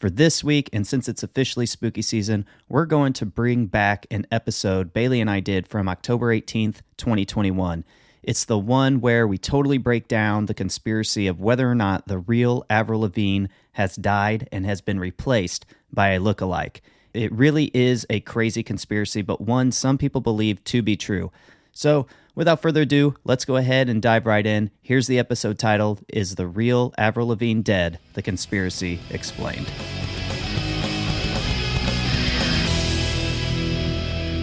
For this week, and since it's officially spooky season, we're going to bring back an episode Bailey and I did from October 18th, 2021. It's the one where we totally break down the conspiracy of whether or not the real Avril Lavigne has died and has been replaced by a lookalike. It really is a crazy conspiracy, but one some people believe to be true. So, without further ado, let's go ahead and dive right in. Here's the episode titled, Is the Real Avril Lavigne Dead? The Conspiracy Explained.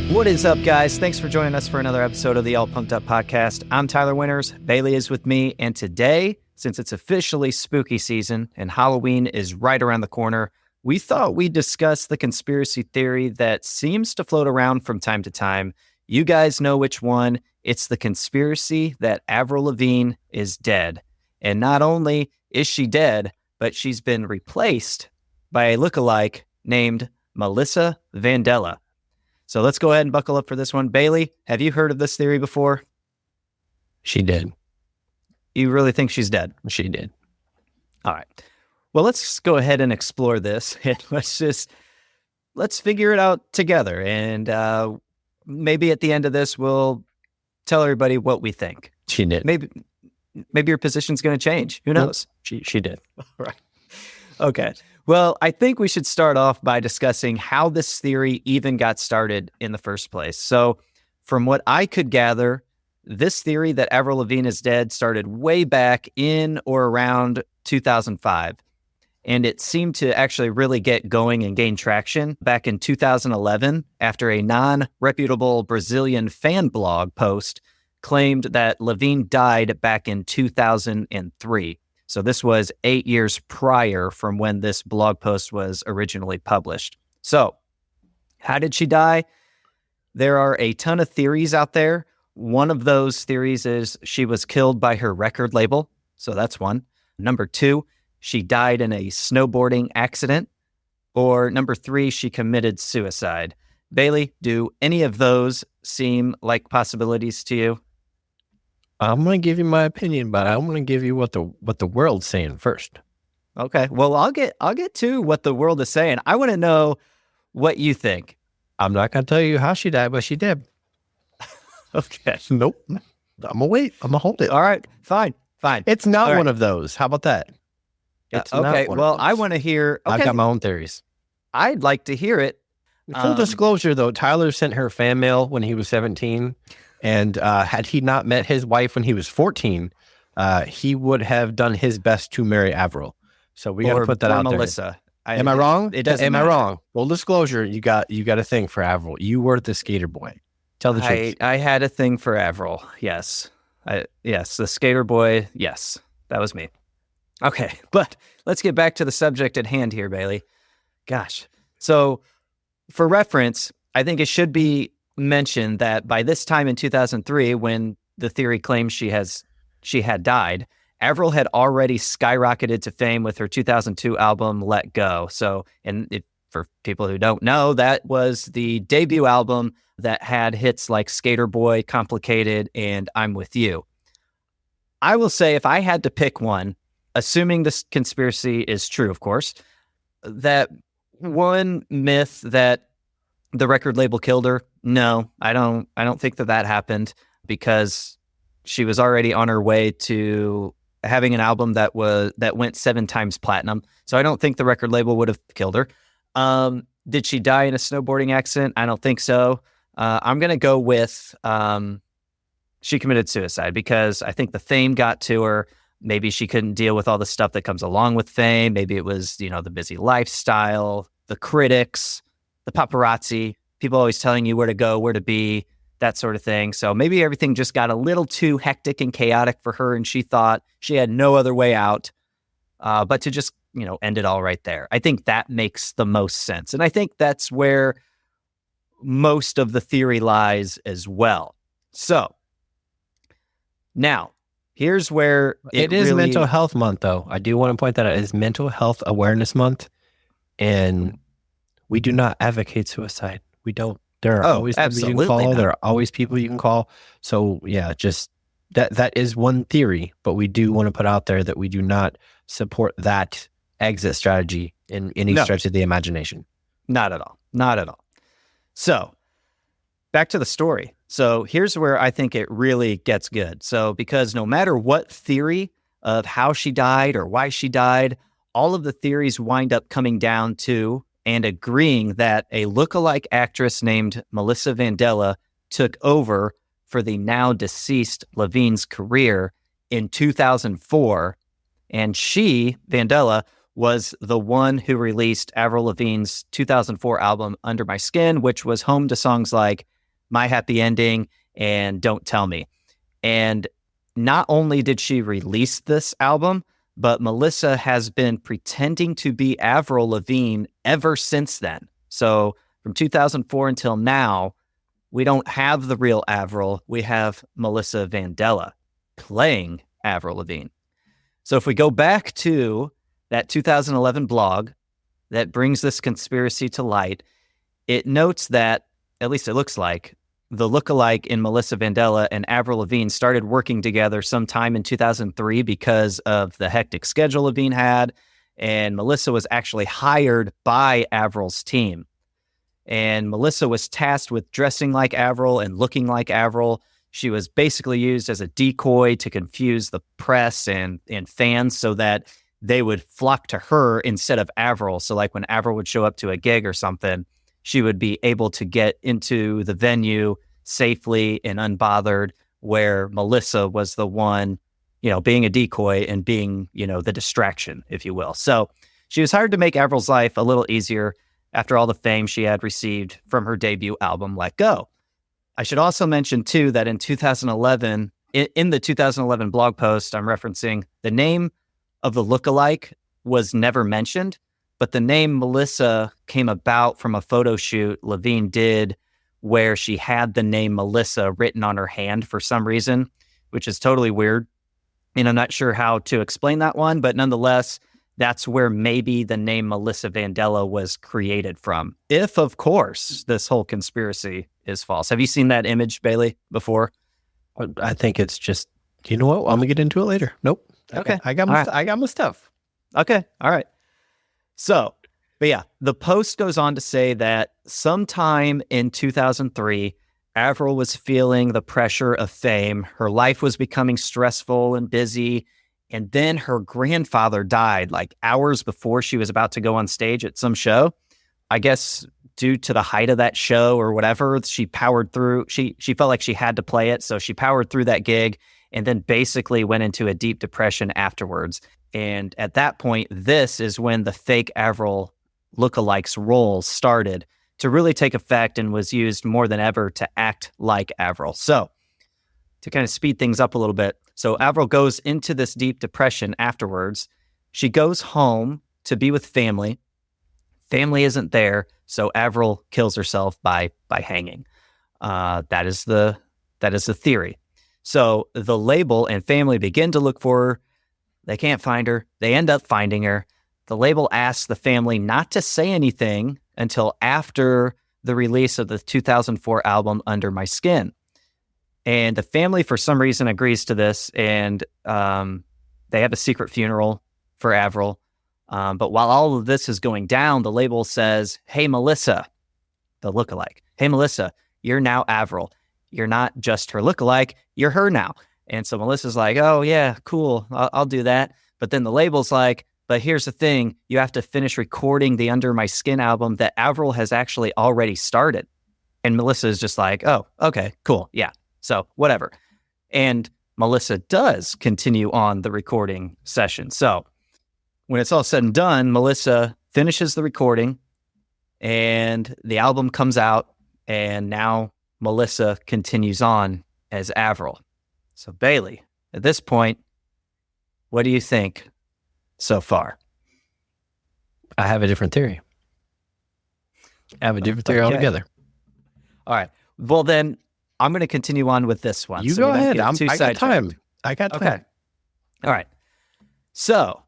What is up, guys? Thanks for joining us for another episode of the All Pumped Up Podcast. I'm Tyler Winters. Bailey is with me, and today, since it's officially spooky season and Halloween is right around the corner, we thought we'd discuss the conspiracy theory that seems to float around from time to time. You guys know which one. It's the conspiracy that Avril Lavigne is dead. And not only is she dead, but she's been replaced by a lookalike named Melissa Vandella. So let's go ahead and buckle up for this one. Bailey, have you heard of this theory before? She did. You really think she's dead? She did. All right. Well, let's go ahead and explore this. And let's figure it out together. And maybe at the end of this, we'll tell everybody what we think. She did. Maybe your position's going to change. Who knows? Nope. She did. All right. Okay. Well, I think we should start off by discussing how this theory even got started in the first place. So from what I could gather, this theory that Avril Lavigne is dead started way back in or around 2005. And it seemed to actually really get going and gain traction back in 2011 after a non-reputable Brazilian fan blog post claimed that Lavigne died back in 2003. So this was 8 years prior from when this blog post was originally published. So how did she die? There are a ton of theories out there. One of those theories is she was killed by her record label. So that's one. Number two, she died in a snowboarding accident. Or number three, she committed suicide. Bailey, do any of those seem like possibilities to you? I'm going to give you my opinion, but I'm going to give you what the world's saying first. Okay. Well, I'll get to what the world is saying. I want to know what you think. I'm not going to tell you how she died, but she did. Okay. Nope. I'm going to wait. I'm going to hold it. All right. Fine. It's not one of those. How about that? It's okay. Well, I want to hear. Okay. I've got my own theories. I'd like to hear it. Full disclosure, though, Tyler sent her fan mail when he was 17. And had he not met his wife when he was 14, he would have done his best to marry Avril. So we got to put that out Melissa. There. Am I wrong? It doesn't. Am matter. I wrong? Full disclosure, you got a thing for Avril. You were the skater boy. Tell the truth. I had a thing for Avril. Yes. Yes. The skater boy. Yes. That was me. Okay. But let's get back to the subject at hand here, Bailey. Gosh. So for reference, I think it should be mentioned that by this time in 2003, when the theory claims she had died, Avril had already skyrocketed to fame with her 2002 album, Let Go. So, for people who don't know, that was the debut album that had hits like Skater Boy, Complicated, and I'm With You. I will say, if I had to pick one, assuming this conspiracy is true, of course, that one myth that the record label killed her, no, I don't think that happened, because she was already on her way to having an album that went 7 times platinum. So I don't think the record label would have killed her. Did she die in a snowboarding accident? I don't think so. I'm going to go with she committed suicide, because I think the fame got to her. Maybe she couldn't deal with all the stuff that comes along with fame. Maybe it was, the busy lifestyle, the critics, the paparazzi, people always telling you where to go, where to be, that sort of thing. So maybe everything just got a little too hectic and chaotic for her, and she thought she had no other way out but to just, end it all right there. I think that makes the most sense. And I think that's where most of the theory lies as well. So now, here's where it is Mental Health Month, though. I do want to point that out. It is Mental Health Awareness Month, and we do not advocate suicide. We don't. There are always people you can call. There are always people you can call. So yeah, just that is one theory, but we do want to put out there that we do not support that exit strategy in any stretch of the imagination. Not at all. Not at all. So back to the story. So here's where I think it really gets good. So because no matter what theory of how she died or why she died, all of the theories wind up coming down to and agreeing that a lookalike actress named Melissa Vandella took over for the now deceased Lavigne's career in 2004. And she, Vandella, was the one who released Avril Lavigne's 2004 album, Under My Skin, which was home to songs like My Happy Ending and Don't Tell Me. And not only did she release this album, but Melissa has been pretending to be Avril Lavigne ever since then. So from 2004 until now, we don't have the real Avril. We have Melissa Vandella playing Avril Lavigne. So if we go back to that 2011 blog that brings this conspiracy to light, it notes that, at least it looks like, the lookalike in Melissa Vandella and Avril Lavigne started working together sometime in 2003 because of the hectic schedule Lavigne had, and Melissa was actually hired by Avril's team. And Melissa was tasked with dressing like Avril and looking like Avril. She was basically used as a decoy to confuse the press and fans so that they would flock to her instead of Avril. So like when Avril would show up to a gig or something, she would be able to get into the venue safely and unbothered, where Melissa was the one, being a decoy and being, the distraction, if you will. So she was hired to make Avril's life a little easier after all the fame she had received from her debut album, Let Go. I should also mention, too, that in 2011, in the 2011 blog post I'm referencing, the name of the lookalike was never mentioned, but the name Melissa came about from a photo shoot Lavigne did where she had the name Melissa written on her hand for some reason, which is totally weird. And I'm not sure how to explain that one, but nonetheless, that's where maybe the name Melissa Vandella was created from. If, of course, this whole conspiracy is false. Have you seen that image, Bailey, before? I think it's just, you know what? I'm going to get into it later. Nope. Okay. I got my stuff. Okay. All right. So, but yeah, the post goes on to say that sometime in 2003, Avril was feeling the pressure of fame. Her life was becoming stressful and busy. And then her grandfather died like hours before she was about to go on stage at some show. I guess due to the height of that show or whatever, she powered through. She felt like she had to play it. So she powered through that gig and then basically went into a deep depression afterwards. And at that point, this is when the fake Avril lookalikes role started to really take effect and was used more than ever to act like Avril. So to kind of speed things up a little bit, so Avril goes into this deep depression afterwards. She goes home to be with family. Family isn't there, so Avril kills herself by hanging. That is the theory. So the label and family begin to look for her. They can't find her. They end up finding her. The label asks the family not to say anything until after the release of the 2004 album, Under My Skin. And the family, for some reason, agrees to this, and they have a secret funeral for Avril. But while all of this is going down, the label says, "Hey, Melissa," the lookalike. "Hey, Melissa, you're now Avril. You're not just her lookalike, you're her now." And so Melissa's like, "Oh, yeah, cool, I'll do that." But then the label's like, "But here's the thing, you have to finish recording the Under My Skin album that Avril has actually already started." And Melissa is just like, "Oh, okay, cool, yeah. So whatever." And Melissa does continue on the recording session. So when it's all said and done, Melissa finishes the recording and the album comes out, and now Melissa continues on as Avril. So Bailey, at this point, what do you think so far? I have a different theory. Altogether. All right. Well, then I'm going to continue on with this one. You go ahead. I got time. Okay. All right. So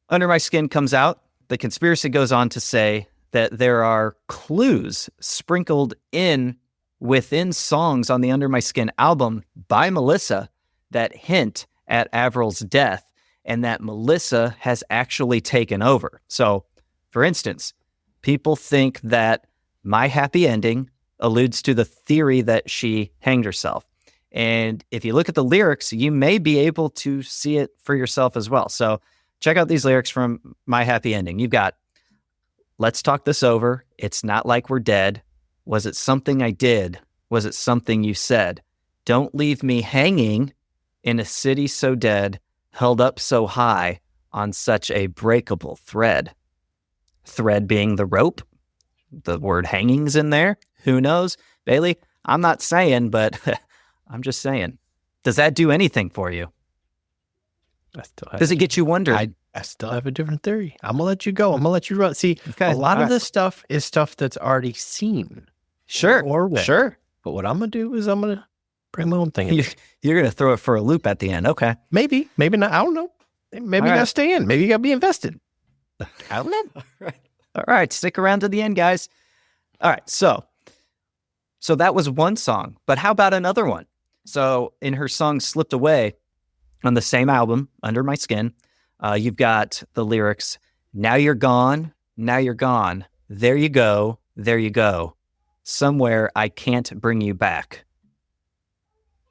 Under My Skin comes out. The conspiracy goes on to say that there are clues sprinkled in within songs on the Under My Skin album by Melissa that hint at Avril's death, and that Melissa has actually taken over. So For instance, people think that my happy ending alludes to the theory that she hanged herself. And if you look at the lyrics, you may be able to see it for yourself as well. So check out these lyrics from My Happy Ending. You've got, let's talk this over. It's not like we're dead. Was it something I did? Was it something you said? Don't leave me hanging in a city so dead, held up so high on such a breakable thread. Thread being the rope. The word hanging's in there. Who knows? Bailey, I'm not saying, but I'm just saying. Does that do anything for you? Does it get you wondering? I still have a different theory. I'm going to let you go. I'm going to let you run. See, a lot of this stuff is stuff that's already seen. Sure. Or read. Sure. But what I'm going to do is I'm going to bring my own thing in. You're going to throw it for a loop at the end. Okay. Maybe not. I don't know. Maybe you got to stay in. Maybe you got to be invested. I don't know. All right. Stick around to the end, guys. All right. So that was one song, but how about another one? So in her song Slipped Away on the same album, Under My Skin, you've got the lyrics, now you're gone, there you go, somewhere I can't bring you back.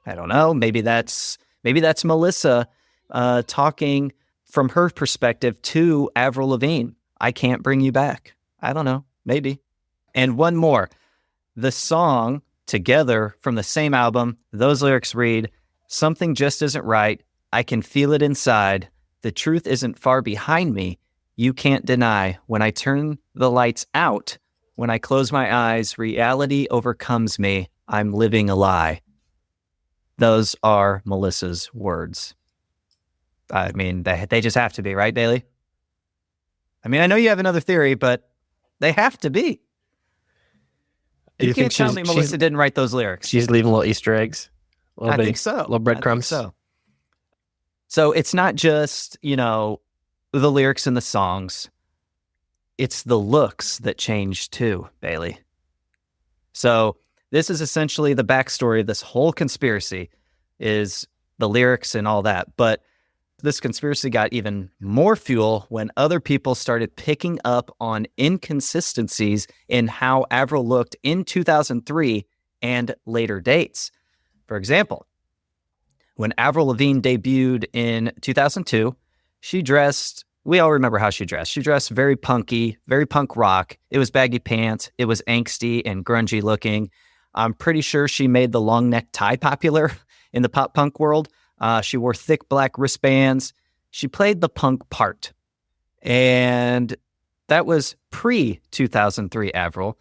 I don't know, maybe that's Melissa talking from her perspective to Avril Lavigne. I can't bring you back. I don't know, maybe. And one more. The song Together from the same album, those lyrics read, something just isn't right. I can feel it inside. The truth isn't far behind me. You can't deny. When I turn the lights out, when I close my eyes, reality overcomes me. I'm living a lie. Those are Melissa's words. I mean, they just have to be, right, Bailey? I mean, I know you have another theory, but they have to be. You can't tell me Melissa didn't write those lyrics. She's leaving little Easter eggs. I think so. Little breadcrumbs. So it's not just, the lyrics and the songs. It's the looks that change too, Bailey. So this is essentially the backstory of this whole conspiracy, is the lyrics and all that. But this conspiracy got even more fuel when other people started picking up on inconsistencies in how Avril looked in 2003 and later dates. For example, when Avril Lavigne debuted in 2002, we all remember how she dressed. She dressed very punky, very punk rock. It was baggy pants. It was angsty and grungy looking. I'm pretty sure she made the long neck tie popular in the pop punk world. She wore thick black wristbands. She played the punk part. And that was pre-2003 Avril.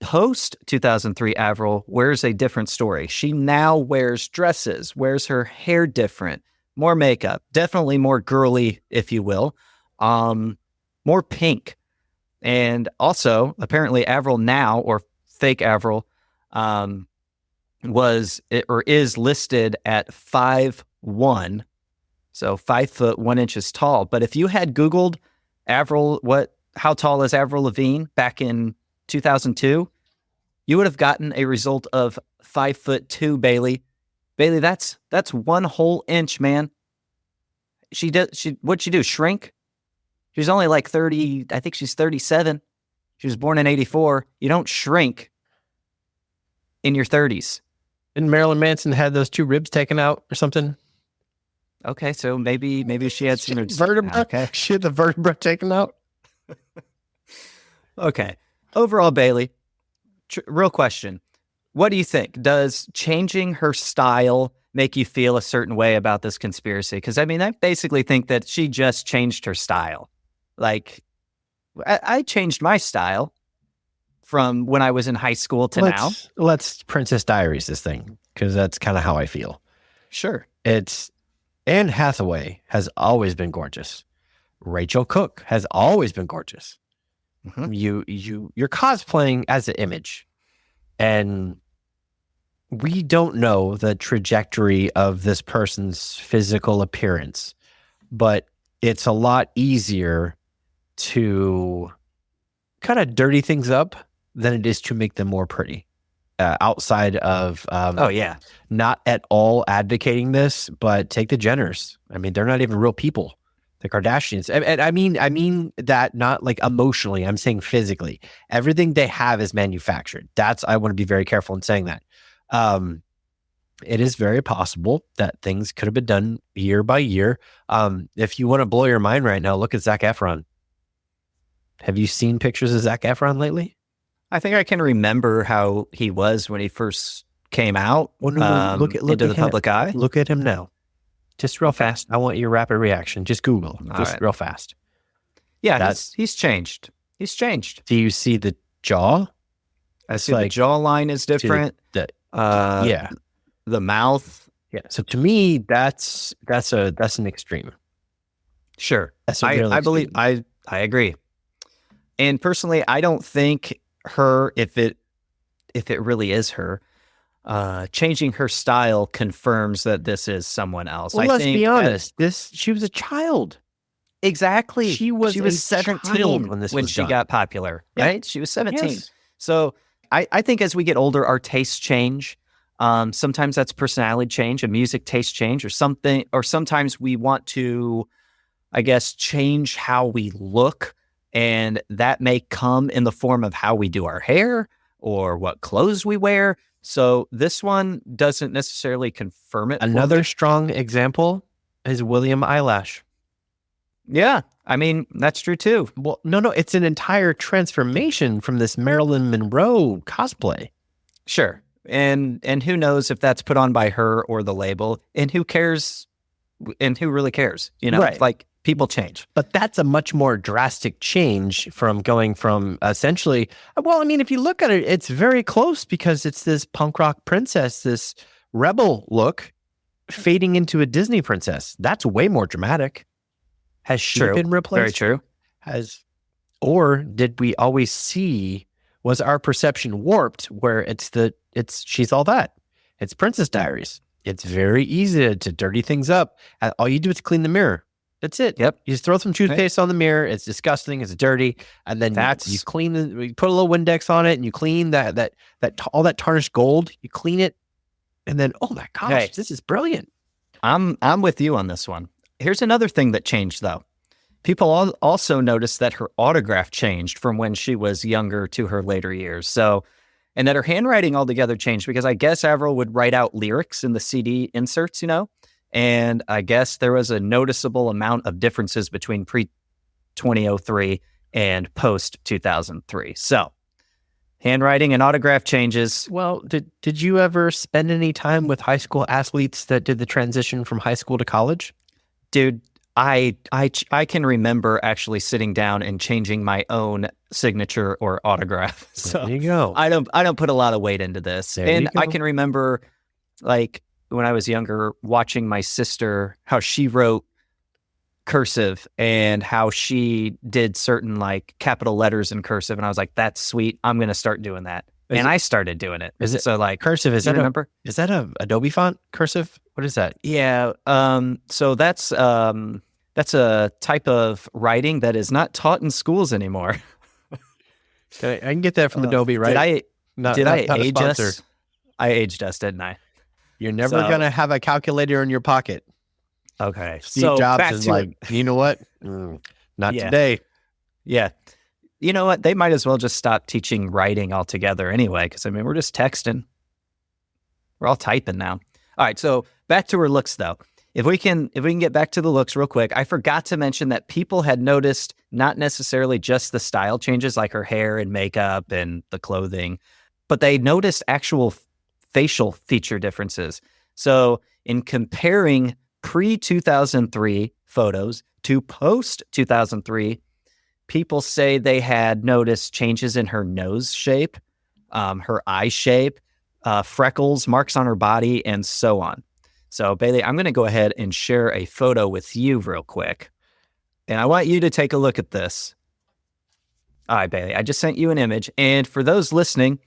Post-2003 Avril wears a different story. She now wears dresses, wears her hair different, more makeup, definitely more girly, if you will, more pink. And also, apparently Avril now, or fake Avril, is listed at 5'1", so 5 foot 1 inches tall. But if you had Googled Avril, how tall is Avril Lavigne back in 2002, you would have gotten a result of 5'2", Bailey. Bailey, that's 1 whole inch, man. What'd she do? Shrink? She's only like 30. I think she's 37. She was born in 84. You don't shrink in your 30s. Didn't Marilyn Manson had those 2 ribs taken out or something? Okay, so maybe she had some vertebra. Okay, she had the vertebra taken out. Okay. Overall, Bailey, real question. What do you think? Does changing her style make you feel a certain way about this conspiracy? Because, I mean, I basically think that she just changed her style. Like, I changed my style from when I was in high school to now. Let's Princess Diaries this thing, because that's kind of how I feel. Sure. Anne Hathaway has always been gorgeous. Rachel Cook has always been gorgeous. Mm-hmm. You're cosplaying as an image, and we don't know the trajectory of this person's physical appearance, but it's a lot easier to kind of dirty things up than it is to make them more pretty. Outside of, not at all advocating this, but take the Jenners. I mean, they're not even real people. The Kardashians. And I mean that not like emotionally. I'm saying physically. Everything they have is manufactured. I want to be very careful in saying that. It is very possible that things could have been done year by year. If you want to blow your mind right now, look at Zac Efron. Have you seen pictures of Zac Efron lately? I think I can remember how he was when he first came out. Look into the public eye. Look at him now. Just real fast. I want your rapid reaction. Just Google. Real fast. Yeah, he's changed. He's changed. Do you see the jaw? I see the jawline is different. Yeah. The mouth. Yeah. So to me, that's an extreme. Sure. I believe I agree. And personally, I don't think her, if it really is her, changing her style confirms that this is someone else. Well, let's be honest. She was a child. Exactly. She was 17 when she got popular, right? She was 17. Yes. So I think as we get older, our tastes change. Sometimes that's personality change, a music taste change, or something. Or sometimes we want to, I guess, change how we look. And that may come in the form of how we do our hair or what clothes we wear. So this one doesn't necessarily confirm it. Another strong example is William Eyelash. Yeah, I mean, that's true too. Well, no, it's an entire transformation from this Marilyn Monroe cosplay. Sure. And who knows if that's put on by her or the label, and who cares, and who really cares, right. Like people change. But that's a much more drastic change from going from essentially, well, I mean, if you look at it, it's very close because it's this punk rock princess, this rebel look fading into a Disney princess. That's way more dramatic. Has she been replaced? Very true. Or did we always see, was our perception warped where she's all that? It's Princess Diaries. It's very easy to dirty things up. All you do is clean the mirror. That's it. Yep. You just throw some toothpaste on the mirror. It's disgusting. It's dirty. And then you clean you put a little Windex on it and you clean that all that tarnished gold. You clean it. And then, oh my gosh, this is brilliant. I'm with you on this one. Here's another thing that changed, though. People also noticed that her autograph changed from when she was younger to her later years. So, and that her handwriting altogether changed because I guess Avril would write out lyrics in the CD inserts, and I guess there was a noticeable amount of differences between pre-2003 and post-2003. So, handwriting and autograph changes. Well, did you ever spend any time with high school athletes that did the transition from high school to college? Dude, I can remember actually sitting down and changing my own signature or autograph. So there you go. I don't put a lot of weight into this. And I can remember, like, when I was younger, watching my sister, how she wrote cursive and how she did certain like capital letters in cursive. And I was like, that's sweet. I'm going to start doing that. I started doing it. Is it so like cursive? Is that remember? Is that a Adobe font cursive? What is that? Yeah. So that's a type of writing that is not taught in schools anymore. I can get that from Adobe, right? Did I age us? I aged us, didn't I? You're never going to have a calculator in your pocket. Okay. Steve Jobs is like, you know what? Not today. Yeah. You know what? They might as well just stop teaching writing altogether anyway, because I mean, we're just texting. We're all typing now. All right. So back to her looks, though. If we can get back to the looks real quick, I forgot to mention that people had noticed not necessarily just the style changes, like her hair and makeup and the clothing, but they noticed actual facial feature differences. So in comparing pre-2003 photos to post-2003, people say they had noticed changes in her nose shape, her eye shape, freckles, marks on her body, and so on. So, Bailey, I'm going to go ahead and share a photo with you real quick. And I want you to take a look at this. All right, Bailey, I just sent you an image. And for those listening,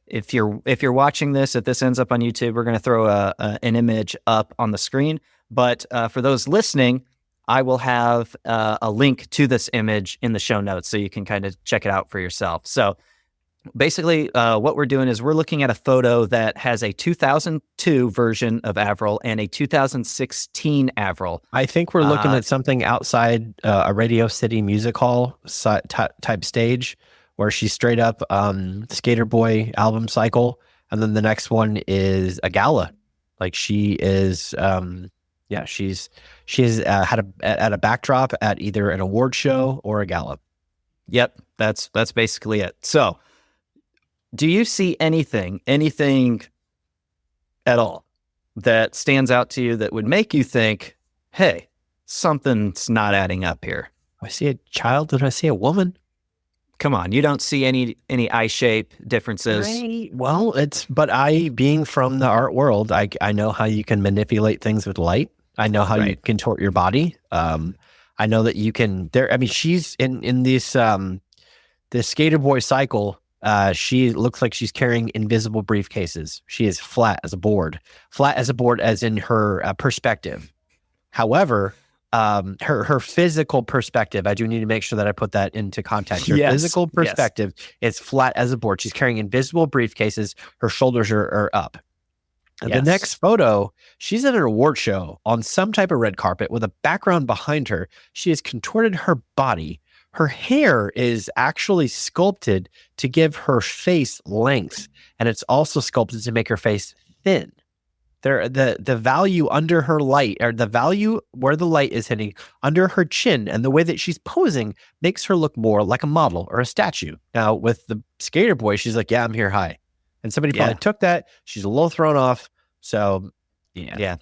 if you're watching this, if this ends up on YouTube, we're going to throw an image up on the screen. But for those listening, I will have a link to this image in the show notes so you can kind of check it out for yourself. So Basically, what we're doing is we're looking at a photo that has a 2002 version of Avril and a 2016 Avril. I think we're looking at something outside a Radio City Music Hall type stage where she's straight up Skater Boy album cycle. And then the next one is a gala. Like she is, she's had a backdrop at either an award show or a gala. Yep, that's basically it. So, do you see anything at all that stands out to you that would make you think, hey, something's not adding up here? I see a child. Did I see a woman? Come on, you don't see any eye shape differences. Right. Well, but I, being from the art world, I know how you can manipulate things with light. I know how you contort your body. I know that you can she's in this Skater Boy cycle. She looks like she's carrying invisible briefcases. She is flat as a board as in her perspective. However, her physical perspective, I do need to make sure that I put that into context. Her physical perspective is flat as a board. She's carrying invisible briefcases. Her shoulders are up. The next photo, she's at an award show on some type of red carpet with a background behind her. She has contorted her body. Her hair is actually sculpted to give her face length, and it's also sculpted to make her face thin. The value under her light, or the value where the light is hitting under her chin, and the way that she's posing makes her look more like a model or a statue. Now, with the Skater Boy, she's like, yeah, I'm here high. And somebody probably took that. She's a little thrown off. So, yeah.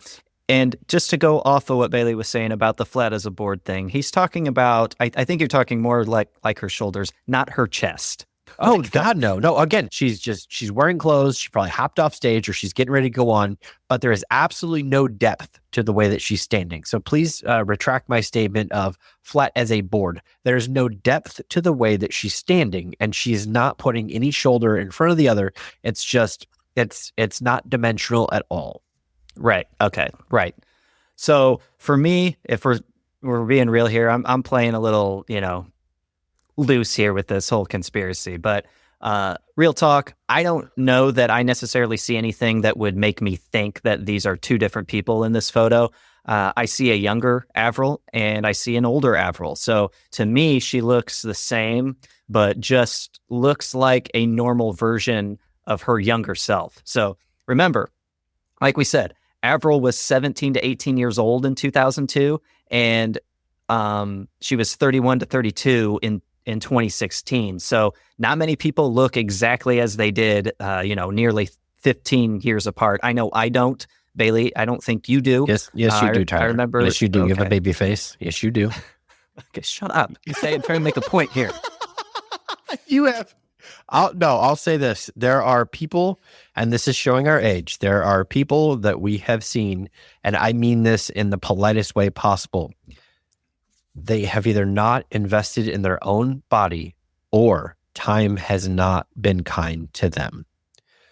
And just to go off of what Bailey was saying about the flat as a board thing, he's talking about, I think you're talking more like her shoulders, not her chest. Oh, God, no. No, again, she's wearing clothes. She probably hopped off stage or she's getting ready to go on, but there is absolutely no depth to the way that she's standing. So please retract my statement of flat as a board. There's no depth to the way that she's standing, and she's not putting any shoulder in front of the other. It's just, it's not dimensional at all. Right. Okay. Right. So for me, if we're being real here, I'm playing a little, loose here with this whole conspiracy, but real talk, I don't know that I necessarily see anything that would make me think that these are two different people in this photo. I see a younger Avril and I see an older Avril. So to me, she looks the same, but just looks like a normal version of her younger self. So remember, like we said, Avril was 17 to 18 years old in 2002, and she was 31 to 32 in 2016. So not many people look exactly as they did, nearly 15 years apart. I know I don't. Bailey, I don't think you do. Yes, you do, Tyler. I remember. Yes, you do. Okay. You have a baby face. Yes, you do. Okay, shut up. I'm trying to make a point here. You have. I'll say this. There are people, and this is showing our age, there are people that we have seen, and I mean this in the politest way possible. They have either not invested in their own body or time has not been kind to them.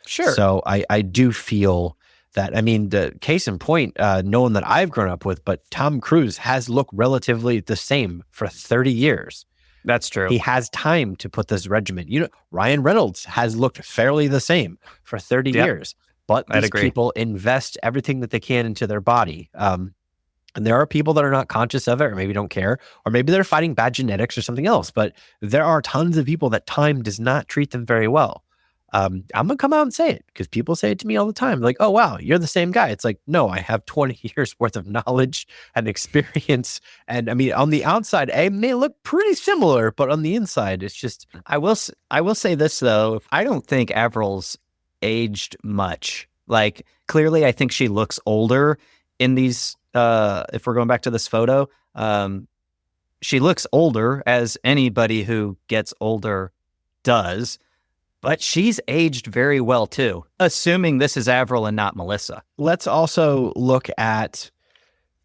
Sure. So I do feel that, the case in point, no one that I've grown up with, but Tom Cruise has looked relatively the same for 30 years. That's true. He has time to put this regimen. Ryan Reynolds has looked fairly the same for 30 years, but these people invest everything that they can into their body. And there are people that are not conscious of it, or maybe don't care, or maybe they're fighting bad genetics or something else. But there are tons of people that time does not treat them very well. I'm going to come out and say it because people say it to me all the time. Like, oh, wow, you're the same guy. It's like, no, I have 20 years worth of knowledge and experience. And on the outside, I may look pretty similar, but on the inside, it's just. I will say this, though. I don't think Avril's aged much. Like, clearly, I think she looks older in these. If we're going back to this photo, she looks older, as anybody who gets older does. But she's aged very well, too, assuming this is Avril and not Melissa. Let's also look at,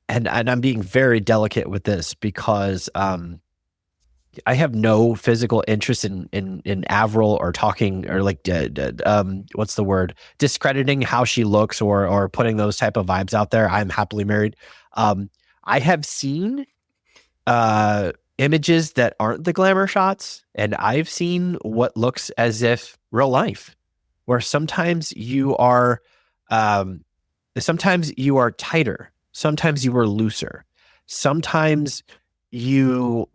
and I'm being very delicate with this because I have no physical interest in Avril or talking or what's the word? Discrediting how she looks or putting those type of vibes out there. I'm happily married. I have seen images that aren't the glamour shots, and I've seen what looks as if real life, where sometimes you are tighter, sometimes you are looser, sometimes you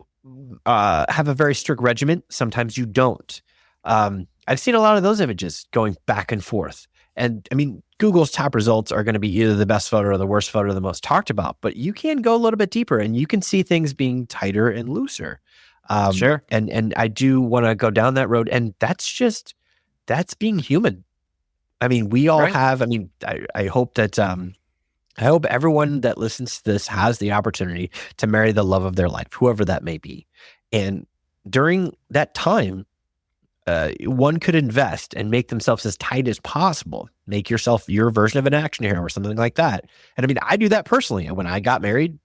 have a very strict regimen, sometimes you don't. I've seen a lot of those images going back and forth. And I mean, Google's top results are going to be either the best photo or the worst photo, the most talked about, but you can go a little bit deeper and you can see things being tighter and looser. Sure. And I do want to go down that road. And that's being human. I mean, we all have, I mean, I hope that, I hope everyone that listens to this has the opportunity to marry the love of their life, whoever that may be. And during that time, one could invest and make themselves as tight as possible. Make yourself your version of an action hero or something like that. And I mean, I do that personally. When I got married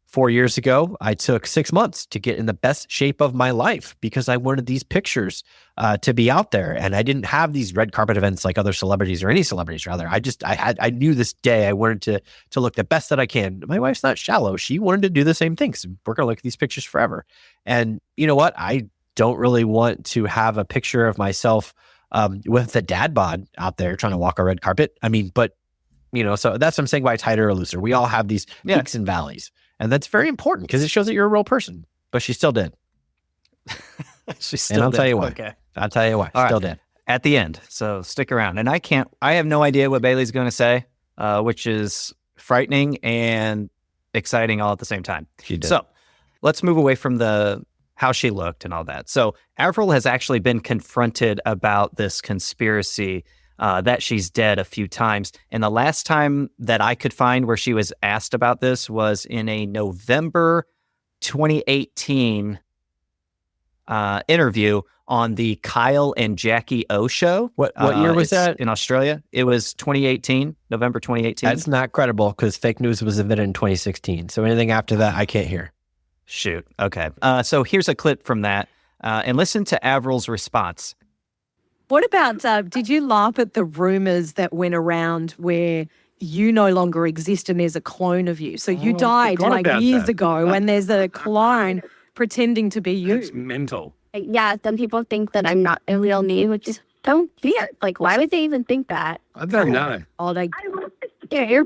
4 years ago, I took 6 months to get in the best shape of my life because I wanted these pictures to be out there. And I didn't have these red carpet events like other celebrities, or any celebrities rather. I knew this day I wanted to look the best that I can. My wife's not shallow. She wanted to do the same thing. So we're going to look at these pictures forever. And you know what? I don't really want to have a picture of myself with the dad bod out there trying to walk a red carpet. I mean, but you know, so that's what I'm saying by tighter or looser. We all have these peaks and valleys, and that's very important because it shows that you're a real person. But she still did. She still did. I'll tell you why. Okay. I'll tell you why. All Still right. did. At the end. So stick around. And I have no idea what Bailey's going to say, which is frightening and exciting all at the same time. She did. So let's move away from how she looked and all that. So Avril has actually been confronted about this conspiracy that she's dead a few times. And the last time that I could find where she was asked about this was in a November 2018 interview on the Kyle and Jackie O show. What year was that? In Australia. It was 2018, November 2018. That's not credible because fake news was invented in 2016. So anything after that, I can't hear. Shoot. Okay. So here's a clip from that, and listen to Avril's response. What about, did you laugh at the rumors that went around where you no longer exist and there's a clone of you? So you died like years ago and there's a clone pretending to be you. It's mental. Yeah, some people think that I'm not a real me, which is so weird. Like, why would they even think that? I don't know. All like, Yeah.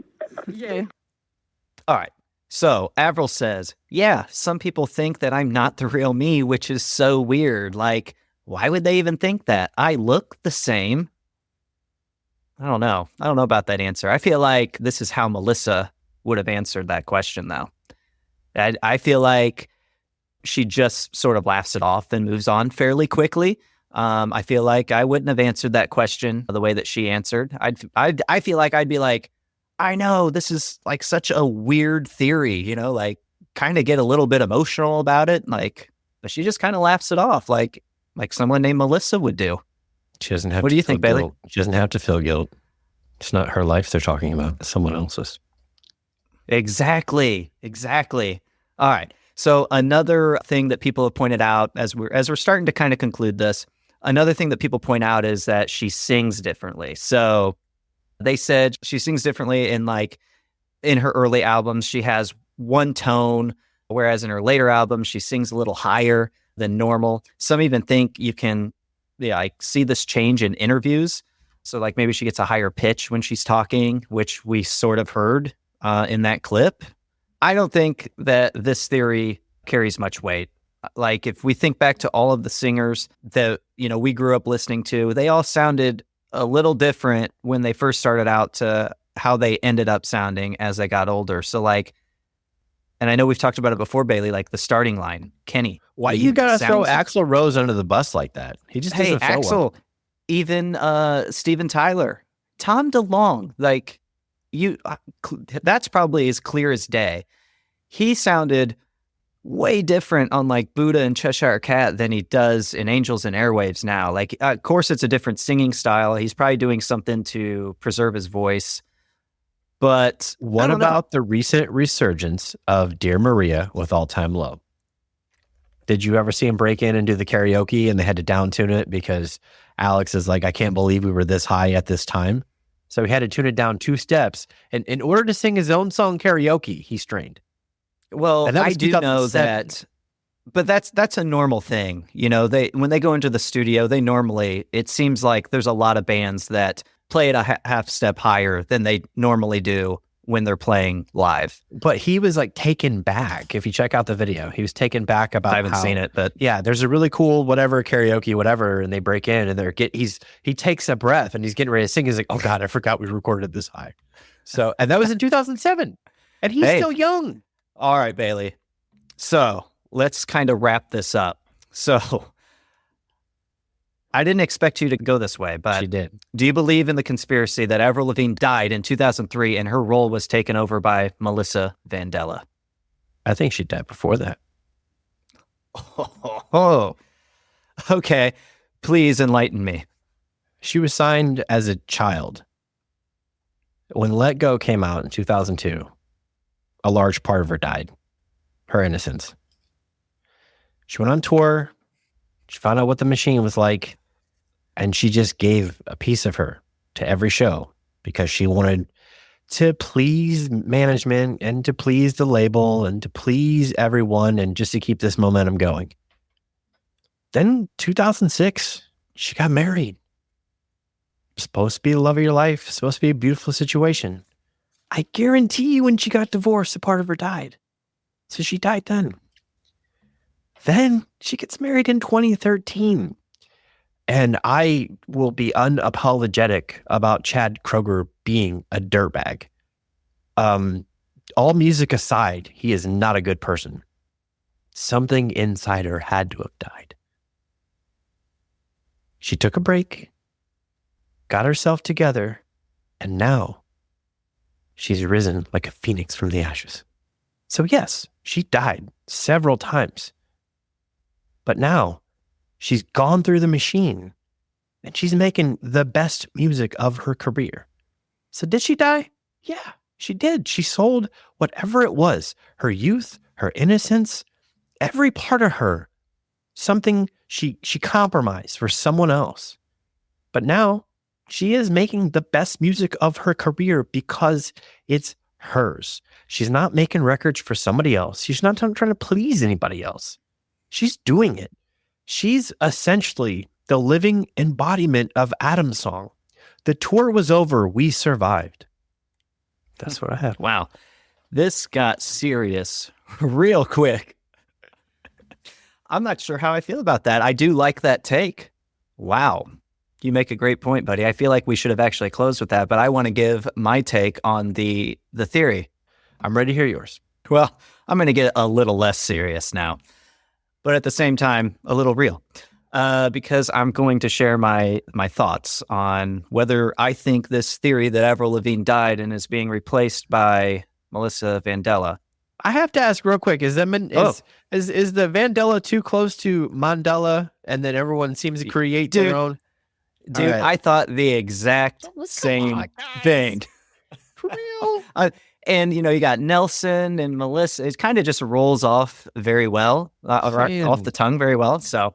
All right. So Avril says, yeah, some people think that I'm not the real me, which is so weird. Like, why would they even think that? I look the same. I don't know. I don't know about that answer. I feel like this is how Melissa would have answered that question, though. I feel like she just sort of laughs it off and moves on fairly quickly. I feel like I wouldn't have answered that question the way that she answered. I feel like I'd be like, I know this is like such a weird theory, you know, like kind of get a little bit emotional about it. Like, but she just kind of laughs it off like someone named Melissa would do. She doesn't have What to do you feel think, Bailey? guilt. She doesn't have to feel guilt. It's not her life they're talking about. It's someone else's. Exactly. All right. So another thing that people have pointed out as we're starting to kind of conclude this, another thing that people point out is that she sings differently. So they said she sings differently in her early albums, she has one tone, whereas in her later albums, she sings a little higher than normal. Some even think you can see this change in interviews. So like maybe she gets a higher pitch when she's talking, which we sort of heard in that clip. I don't think that this theory carries much weight. Like if we think back to all of the singers that, we grew up listening to, they all sounded a little different when they first started out to how they ended up sounding as they got older. So like, and I know we've talked about it before, Bailey, like the starting line, Kenny. Why you gotta throw Axl Rose under the bus like that? He just doesn't feel Axl, well. Even Steven Tyler, Tom DeLonge, like that's probably as clear as day. He sounded way different on like Buddha and Cheshire Cat than he does in Angels and Airwaves now. Like, of course, it's a different singing style. He's probably doing something to preserve his voice. But what about the recent resurgence of Dear Maria with All Time Low? Did you ever see him break in and do the karaoke and they had to down tune it because Alex is like, I can't believe we were this high at this time. So he had to tune it down 2 steps. And in order to sing his own song karaoke, he strained. Well, I do know that, but that's a normal thing. You know, when they go into the studio, it seems like there's a lot of bands that play it a half step higher than they normally do when they're playing live. But he was like taken back. If you check out the video, he was taken back about I haven't seen it, but yeah, there's a really cool whatever karaoke, whatever, and they break in and he takes a breath and he's getting ready to sing. He's like, oh God, I forgot we recorded this high. So, and that was in 2007 and he's still young. All right, Bailey. So let's kind of wrap this up. So I didn't expect you to go this way, but she did. Do you believe in the conspiracy that Avril Lavigne died in 2003 and her role was taken over by Melissa Vandella? I think she died before that. Oh, okay. Please enlighten me. She was signed as a child. When Let Go came out in 2002, a large part of her died. Her innocence. She went on tour. She found out what the machine was like. And she just gave a piece of her to every show because she wanted to please management and to please the label and to please everyone and just to keep this momentum going. Then 2006, she got married. Supposed to be the love of your life. Supposed to be a beautiful situation. I guarantee you when she got divorced, a part of her died. So she died then. Then she gets married in 2013. And I will be unapologetic about Chad Kroeger being a dirtbag. All music aside, he is not a good person. Something inside her had to have died. She took a break, got herself together, and now she's risen like a phoenix from the ashes. So yes, she died several times. But now she's gone through the machine and she's making the best music of her career. So did she die? Yeah, she did. She sold whatever it was, her youth, her innocence, every part of her, something she compromised for someone else. But now she is making the best music of her career because it's hers. She's not making records for somebody else. She's not trying to please anybody else. She's doing it. She's essentially the living embodiment of Adam's song. The tour was over. We survived. That's what I have. Wow. This got serious real quick. I'm not sure how I feel about that. I do like that take. Wow. You make a great point, buddy. I feel like we should have actually closed with that, but I want to give my take on the theory. I'm ready to hear yours. Well, I'm going to get a little less serious now, but at the same time, a little real, because I'm going to share my thoughts on whether I think this theory that Avril Lavigne died and is being replaced by Melissa Vandella. I have to ask real quick: is the Vandella too close to Mandela, and then everyone seems to create their own? Dude, right. I thought the exact same thing. For real? And, you know, you got Nelson and Melissa. It kind of just rolls off very well, off the tongue very well. So,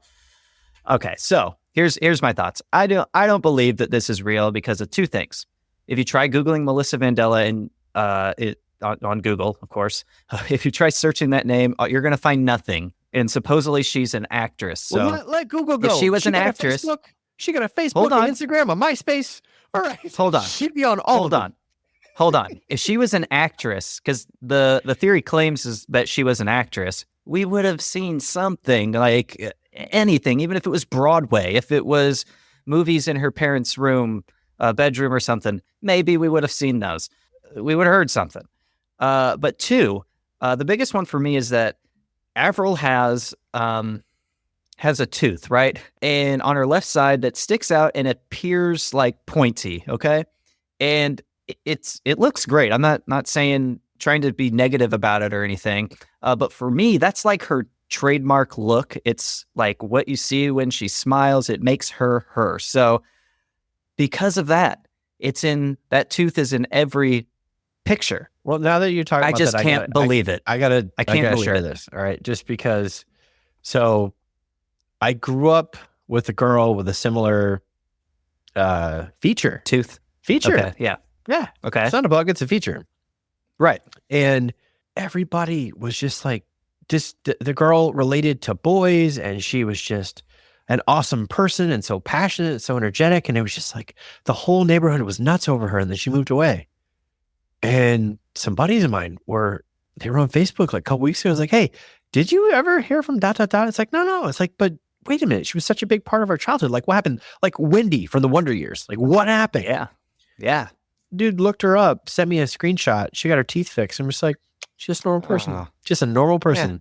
okay. So here's my thoughts. I don't believe that this is real because of two things. If you try Googling Melissa Vandella and on Google, of course, if you try searching that name, you're going to find nothing. And supposedly she's an actress. So well, let Google go. If she was an actress. She got a Facebook, an Instagram, a MySpace. All right. Hold on. She'd be on all of them. Hold on. If she was an actress, because the theory claims is that she was an actress, we would have seen something like anything, even if it was Broadway, if it was movies in her parents' room, bedroom or something, maybe we would have seen those. We would have heard something. But two, the biggest one for me is that Avril has a tooth, right? And on her left side that sticks out and appears like pointy, okay? And it looks great. I'm not saying trying to be negative about it or anything. But for me, that's like her trademark look. It's like what you see when she smiles. It makes her her. So because of that, that tooth is in every picture. Well, now that you're talking about that, I can't believe it. I can't share this. All right. Just because. So I grew up with a girl with a similar tooth feature. Okay. Yeah. Yeah. Okay. It's not a bug. It's a feature. Right. And everybody was just like, the girl related to boys, and she was just an awesome person and so passionate, so energetic. And it was just like the whole neighborhood was nuts over her. And then she moved away. And some buddies of mine they were on Facebook like a couple weeks ago. I was like, hey, did you ever hear from ... It's like, no. It's like, but wait a minute. She was such a big part of our childhood. Like, what happened? Like Wendy from the Wonder Years. Like, what happened? Yeah. Dude looked her up, sent me a screenshot. She got her teeth fixed, and was like, she's just a normal person. Just a normal person. Yeah.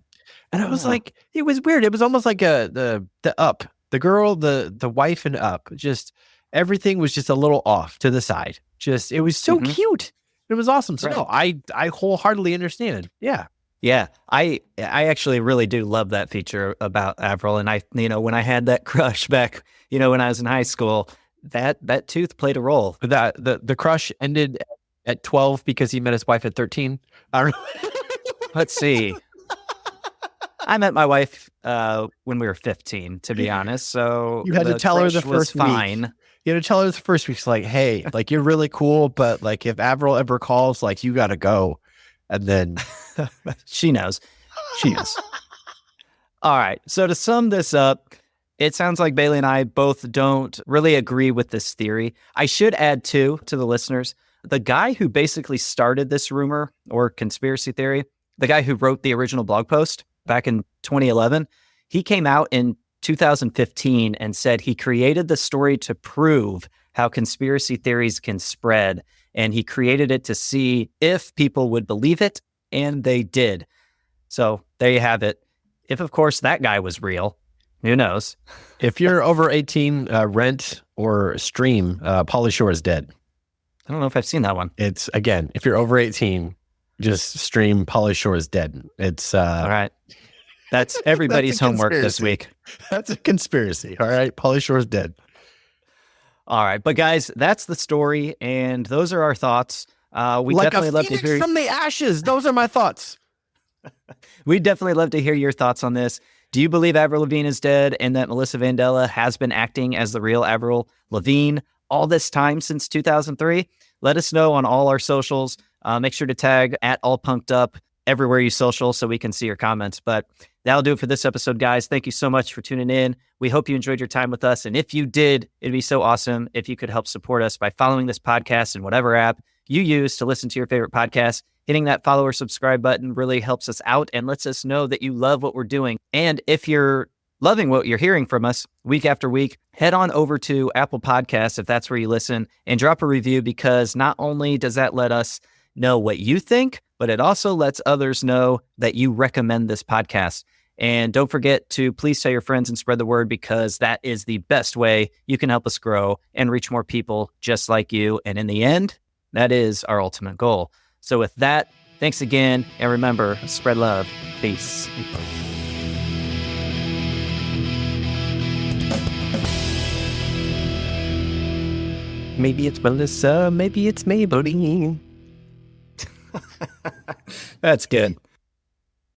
And I was like, it was weird. It was almost like the Up, the girl, the wife and Up. Just everything was just a little off to the side. Just, it was so cute. It was awesome. So no, I wholeheartedly understand. Yeah. Yeah. I actually really do love that feature about Avril. And when I had that crush back, when I was in high school, that tooth played a role. The crush ended at 12 because he met his wife at 13. I don't know. Let's see. I met my wife when we were 15, to be honest. So you had to tell her the first fine. Week. You had to tell her the first week, like, hey, like, you're really cool, but like, if Avril ever calls, like, you got to go. And then she knows. All right. So to sum this up, it sounds like Bailey and I both don't really agree with this theory. I should add, too, to the listeners, the guy who basically started this rumor or conspiracy theory, the guy who wrote the original blog post back in 2011, he came out in 2015 and said he created the story to prove how conspiracy theories can spread. And he created it to see if people would believe it, and they did. So there you have it. If, of course, that guy was real, who knows? If you're over 18, rent or stream, Pauly Shore is dead. I don't know if I've seen that one. It's, again, if you're over 18, just stream Pauly Shore is dead. It's all right. That's everybody's homework this week. That's a conspiracy. All right. Pauly Shore is dead. All right. But guys, that's the story. And those are our thoughts. We like definitely love to hear from the ashes. Those are my thoughts. We'd definitely love to hear your thoughts on this. Do you believe Avril Lavigne is dead and that Melissa Vandella has been acting as the real Avril Lavigne all this time since 2003? Let us know on all our socials. Make sure to tag @allpunkedup everywhere you social so we can see your comments. But that'll do it for this episode, guys. Thank you so much for tuning in. We hope you enjoyed your time with us. And if you did, it'd be so awesome if you could help support us by following this podcast in whatever app you use to listen to your favorite podcast. Hitting that follow or subscribe button really helps us out and lets us know that you love what we're doing. And if you're loving what you're hearing from us week after week, head on over to Apple Podcasts, if that's where you listen, and drop a review, because not only does that let us know what you think, but it also lets others know that you recommend this podcast. And don't forget to please tell your friends and spread the word, because that is the best way you can help us grow and reach more people just like you. And in the end, that is our ultimate goal. So with that, thanks again. And remember, spread love. Peace. Maybe it's Melissa. Maybe it's Maybelline. That's good.